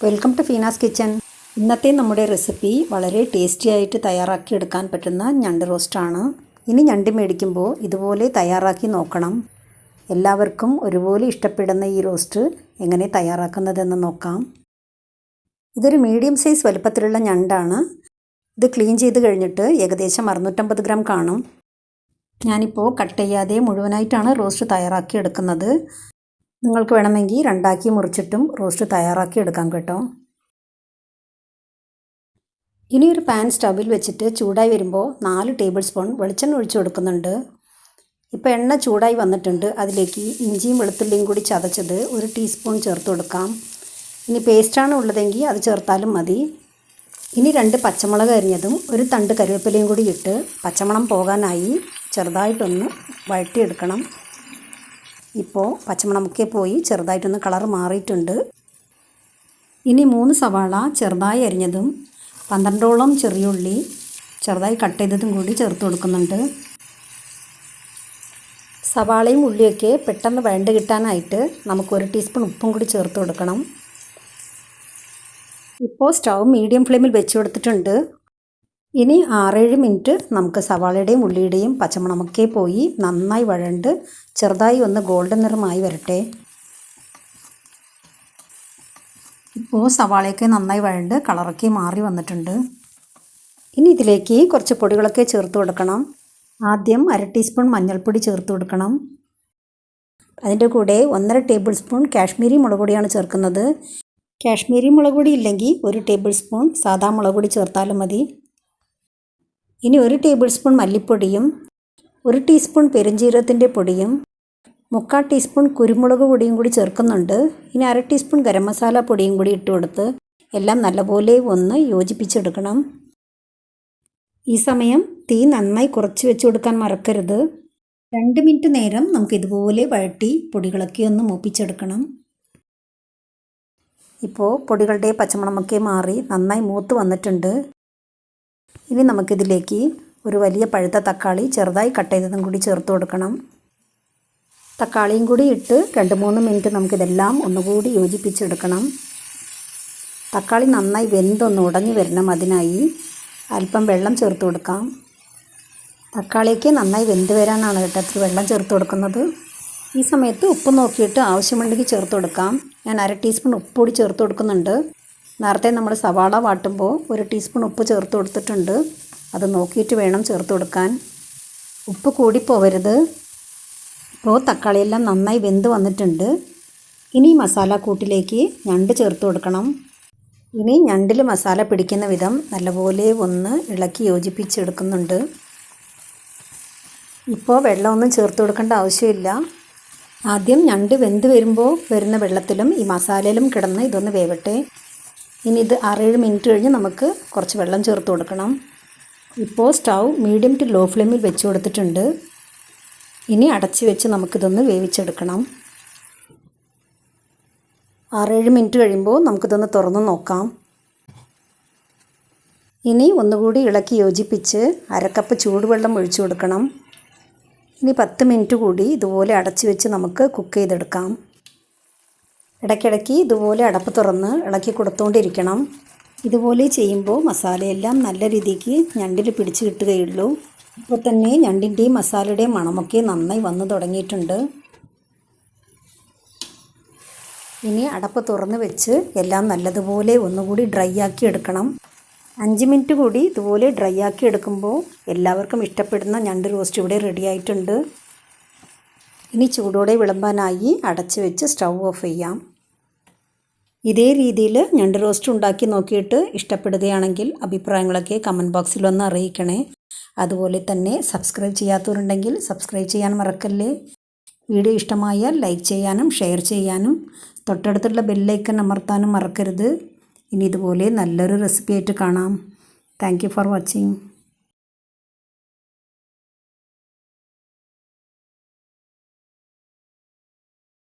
Welcome to ഫീനാസ് kitchen. ഇന്നത്തെ നമ്മുടെ recipe വളരെ ടേസ്റ്റി ആയിട്ട് തയ്യാറാക്കിയെടുക്കാൻ പറ്റുന്ന ഞണ്ട് റോസ്റ്റാണ്. ഇനി ഞണ്ട് മേടിക്കുമ്പോൾ ഇതുപോലെ തയ്യാറാക്കി നോക്കണം. എല്ലാവർക്കും ഒരുപോലെ ഇഷ്ടപ്പെടുന്ന ഈ റോസ്റ്റ് എങ്ങനെ തയ്യാറാക്കുന്നതെന്ന് നോക്കാം. ഇതൊരു മീഡിയം സൈസ് വലുപ്പത്തിലുള്ള ഞണ്ടാണ്. ഇത് ക്ലീൻ ചെയ്ത് കഴിഞ്ഞിട്ട് ഏകദേശം 650 ഗ്രാം കാണും. ഞാനിപ്പോൾ കട്ട് ചെയ്യാതെ മുഴുവനായിട്ടാണ് റോസ്റ്റ് തയ്യാറാക്കിയെടുക്കുന്നത്. നിങ്ങൾക്ക് വേണമെങ്കിൽ രണ്ടാക്കി മുറിച്ചിട്ടും റോസ്റ്റ് തയ്യാറാക്കി എടുക്കാം കേട്ടോ. ഇനി ഒരു പാൻ സ്റ്റവിൽ വെച്ചിട്ട് ചൂടായി വരുമ്പോൾ 4 ടേബിൾ സ്പൂൺ വെളിച്ചെണ്ണ ഒഴിച്ചു കൊടുക്കുന്നുണ്ട്. ഇപ്പോൾ എണ്ണ ചൂടായി വന്നിട്ടുണ്ട്. അതിലേക്ക് ഇഞ്ചിയും വെളുത്തുള്ളിയും കൂടി ചതച്ചത് 1 ടീസ്പൂൺ ചേർത്ത് കൊടുക്കാം. ഇനി പേസ്റ്റാണ് ഉള്ളതെങ്കിൽ അത് ചേർത്താലും മതി. ഇനി 2 പച്ചമുളക് അരിഞ്ഞതും 1 തണ്ട് കറിവേപ്പിലയും കൂടി ഇട്ട് പച്ചമണം പോകാനായി ചെറുതായിട്ടൊന്ന് വഴറ്റിയെടുക്കണം. ഇപ്പോൾ പച്ചമണമൊക്കെ പോയി ചെറുതായിട്ടൊന്ന് കളർ മാറിയിട്ടുണ്ട്. ഇനി 3 സവാള ചെറുതായി അരിഞ്ഞതും 12ഓളം ചെറിയുള്ളി ചെറുതായി കട്ട് ചെയ്തതും കൂടി ചേർത്ത് കൊടുക്കുന്നുണ്ട്. സവാളയും ഉള്ളിയൊക്കെ പെട്ടെന്ന് വഴണ്ട് കിട്ടാനായിട്ട് നമുക്ക് 1 ടീസ്പൂൺ ഉപ്പും കൂടി ചേർത്ത് കൊടുക്കണം. ഇപ്പോൾ സ്റ്റൗ മീഡിയം ഫ്ലെയിമിൽ വെച്ച് കൊടുത്തിട്ടുണ്ട്. ഇനി 6-7 മിനിറ്റ് നമുക്ക് സവാളയുടെയും ഉള്ളിയുടെയും പച്ചമണമൊക്കെ പോയി നന്നായി വഴണ്ട് ചെറുതായി ഒന്ന് ഗോൾഡൻ നിറമായി വരട്ടെ. ഇപ്പോൾ സവാളയൊക്കെ നന്നായി വഴണ്ട് കളറൊക്കെ മാറി വന്നിട്ടുണ്ട്. ഇനി ഇതിലേക്ക് കുറച്ച് പൊടികളൊക്കെ ചേർത്ത് കൊടുക്കണം. ആദ്യം 1/2 ടീസ്പൂൺ മഞ്ഞൾപ്പൊടി ചേർത്ത് കൊടുക്കണം. അതിൻ്റെ കൂടെ 1.5 ടേബിൾ സ്പൂൺ കാശ്മീരി മുളക് പൊടിയാണ് ചേർക്കുന്നത്. കാശ്മീരി മുളക് പൊടി ഇല്ലെങ്കിൽ 1 ടേബിൾ സ്പൂൺ സാദാ മുളക് പൊടി ചേർത്താലും മതി. ഇനി 1 ടേബിൾ സ്പൂൺ മല്ലിപ്പൊടിയും 1 ടീസ്പൂൺ പെരുംജീരകത്തിൻ്റെ പൊടിയും 3/4 ടീസ്പൂൺ കുരുമുളക് പൊടിയും കൂടി ചേർക്കുന്നുണ്ട്. ഇനി 1/2 ടീസ്പൂൺ ഗരം മസാല പൊടിയും കൂടി ഇട്ട് കൊടുത്ത് എല്ലാം നല്ലപോലെ ഒന്ന് യോജിപ്പിച്ചെടുക്കണം. ഈ സമയം തീ നന്നായി കുറച്ച് വെച്ച് കൊടുക്കാൻ മറക്കരുത്. 2 മിനിറ്റ് നേരം നമുക്ക് ഇതുപോലെ വഴറ്റി പൊടികളൊക്കെ ഒന്ന് മൂപ്പിച്ചെടുക്കണം. ഇപ്പോൾ പൊടികളുടെ പച്ചമണമൊക്കെ മാറി നന്നായി മൂത്ത് വന്നിട്ടുണ്ട്. ഇനി നമുക്കിതിലേക്ക് ഒരു വലിയ പഴുത്ത തക്കാളി ചെറുതായി കട്ട് ചെയ്തതും കൂടി ചേർത്ത് കൊടുക്കണം. തക്കാളിയും കൂടി ഇട്ട് 2-3 മിനിറ്റ് നമുക്കിതെല്ലാം ഒന്നുകൂടി യോജിപ്പിച്ചെടുക്കണം. തക്കാളി നന്നായി വെന്തൊന്ന് ഉടഞ്ഞു വരണം. അതിനായി അല്പം വെള്ളം ചേർത്ത് കൊടുക്കാം. തക്കാളിക്ക് നന്നായി വെന്ത് വരാനാണ് കേട്ടോ ഇത്തിരി വെള്ളം ചേർത്ത് കൊടുക്കുന്നത്. ഈ സമയത്ത് ഉപ്പ് നോക്കിയിട്ട് ആവശ്യമുണ്ടെങ്കിൽ ചേർത്ത് കൊടുക്കാം. ഞാൻ 1/2 ടീസ്പൂൺ ഉപ്പ് കൂടി ചേർത്ത് കൊടുക്കുന്നുണ്ട്. നേരത്തെ നമ്മൾ സവാള വാട്ടുമ്പോൾ 1 ടീസ്പൂൺ ഉപ്പ് ചേർത്ത് കൊടുത്തിട്ടുണ്ട്. അത് നോക്കിയിട്ട് വേണം ചേർത്ത് കൊടുക്കാൻ. ഉപ്പ് കൂടിപ്പോവരുത്. ഇപ്പോൾ തക്കാളിയെല്ലാം നന്നായി വെന്ത് വന്നിട്ടുണ്ട്. ഇനി മസാല കൂട്ടിലേക്ക് ഞണ്ട് ചേർത്ത് കൊടുക്കണം. ഇനി ഞണ്ടിൽ മസാല പിടിക്കുന്ന വിധം നല്ലപോലെ ഒന്ന് ഇളക്കി യോജിപ്പിച്ചെടുക്കുന്നുണ്ട്. ഇപ്പോൾ വെള്ളമൊന്നും ചേർത്ത് കൊടുക്കേണ്ട ആവശ്യമില്ല. ആദ്യം ഞണ്ട് വെന്ത് വരുമ്പോൾ വരുന്ന വെള്ളത്തിലും ഈ മസാലയിലും കിടന്ന് ഇതൊന്ന് വേവട്ടെ. ഇനി ഇത് 6-7 മിനിറ്റ് കഴിഞ്ഞ് നമുക്ക് കുറച്ച് വെള്ളം ചേർത്ത് കൊടുക്കണം. ഇപ്പോൾ സ്റ്റൗ മീഡിയം ടു ലോ ഫ്ലെയിമിൽ വെച്ച് കൊടുത്തിട്ടുണ്ട്. ഇനി അടച്ച് വെച്ച് നമുക്കിതൊന്ന് വേവിച്ചെടുക്കണം. 6-7 മിനിറ്റ് കഴിയുമ്പോൾ നമുക്കിതൊന്ന് തുറന്ന് നോക്കാം. ഇനി ഒന്നുകൂടി ഇളക്കി യോജിപ്പിച്ച് 1/2 കപ്പ് ചൂടുവെള്ളം ഒഴിച്ചു കൊടുക്കണം. ഇനി 10 മിനിറ്റ് കൂടി ഇതുപോലെ അടച്ച് വെച്ച് നമുക്ക് കുക്ക് ചെയ്തെടുക്കാം. ഇടയ്ക്കിടയ്ക്ക് ഇതുപോലെ അടപ്പ് തുറന്ന് ഇളക്കി കൊടുത്തുകൊണ്ടിരിക്കണം. ഇതുപോലെ ചെയ്യുമ്പോൾ മസാലയെല്ലാം നല്ല രീതിക്ക് ഞണ്ടിൽ പിടിച്ച് കിട്ടുകയുള്ളൂ. ഇപ്പോൾ തന്നെ ഞണ്ടിൻ്റെയും മസാലയുടെയും മണമൊക്കെ നന്നായി വന്നു തുടങ്ങിയിട്ടുണ്ട്. ഇനി അടപ്പ് തുറന്ന് വെച്ച് എല്ലാം നല്ലതുപോലെ ഒന്നുകൂടി ഡ്രൈ ആക്കി എടുക്കണം. 5 മിനിറ്റ് കൂടി ഇതുപോലെ ഡ്രൈ ആക്കി എടുക്കുമ്പോൾ എല്ലാവർക്കും ഇഷ്ടപ്പെടുന്ന ഞണ്ട് റോസ്റ്റ് ഇവിടെ റെഡി ആയിട്ടുണ്ട്. ഇനി ചൂടോടെ വിളമ്പാനായി അടച്ച് വെച്ച് സ്റ്റൗ ഓഫ് ചെയ്യാം. ഇതേ രീതിയിൽ ഞണ്ട് റോസ്റ്റ് ഉണ്ടാക്കി നോക്കിയിട്ട് ഇഷ്ടപ്പെടുകയാണെങ്കിൽ അഭിപ്രായങ്ങളൊക്കെ കമൻറ്റ് ബോക്സിൽ ഒന്ന് അറിയിക്കണേ. അതുപോലെ തന്നെ സബ്സ്ക്രൈബ് ചെയ്യാത്തവരുണ്ടെങ്കിൽ സബ്സ്ക്രൈബ് ചെയ്യാൻ മറക്കല്ലേ. വീഡിയോ ഇഷ്ടമായാൽ ലൈക്ക് ചെയ്യാനും ഷെയർ ചെയ്യാനും തൊട്ടടുത്തുള്ള ബെല്ലൈക്കൺ അമർത്താനും മറക്കരുത്. ഇനി ഇതുപോലെ നല്ലൊരു റെസിപ്പി ആയിട്ട് കാണാം. Thank you for watching.